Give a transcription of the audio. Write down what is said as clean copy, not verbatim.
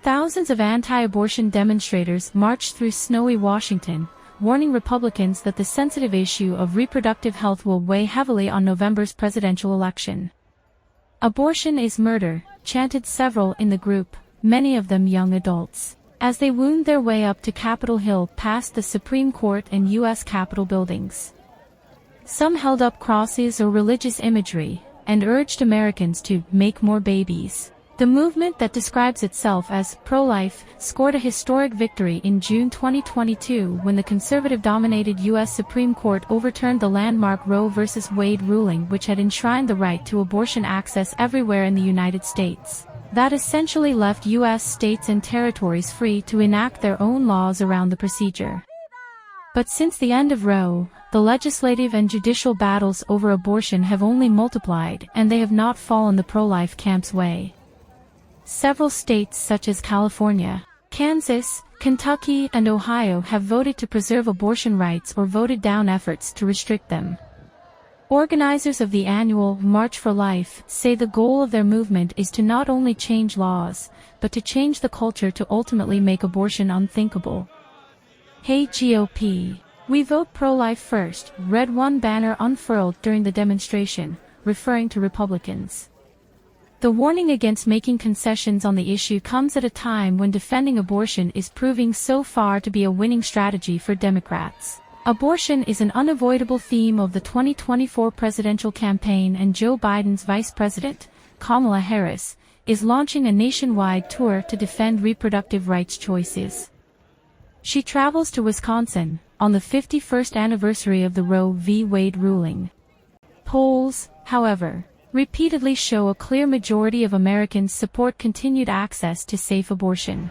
Thousands of anti-abortion demonstrators marched through snowy Washington, warning Republicans that the sensitive issue of reproductive health will weigh heavily on November's presidential election. "Abortion is murder," chanted several in the group, many of them young adults, as they wound their way up to Capitol Hill past the Supreme Court and U.S. Capitol buildings. Some held up crosses or religious imagery, and urged Americans to make more babies. The movement that describes itself as pro-life scored a historic victory in June 2022 when the conservative-dominated U.S. Supreme Court overturned the landmark Roe v. Wade ruling, which had enshrined the right to abortion access everywhere in the United States. That essentially left U.S. states and territories free to enact their own laws around the procedure. But since the end of Roe, the legislative and judicial battles over abortion have only multiplied, and they have not fallen the pro-life camp's way. Several states such as California, Kansas, Kentucky, and Ohio have voted to preserve abortion rights or voted down efforts to restrict them. Organizers of the annual March for Life say the goal of their movement is to not only change laws, but to change the culture to ultimately make abortion unthinkable. "Hey GOP, we vote pro-life first," read one banner unfurled during the demonstration, referring to Republicans. The warning against making concessions on the issue comes at a time when defending abortion is proving so far to be a winning strategy for Democrats. Abortion is an unavoidable theme of the 2024 presidential campaign, and Joe Biden's Vice President, Kamala Harris, is launching a nationwide tour to defend reproductive rights choices. She travels to Wisconsin on the 51st anniversary of the Roe v. Wade ruling. Polls, however, repeatedly show a clear majority of Americans support continued access to safe abortion.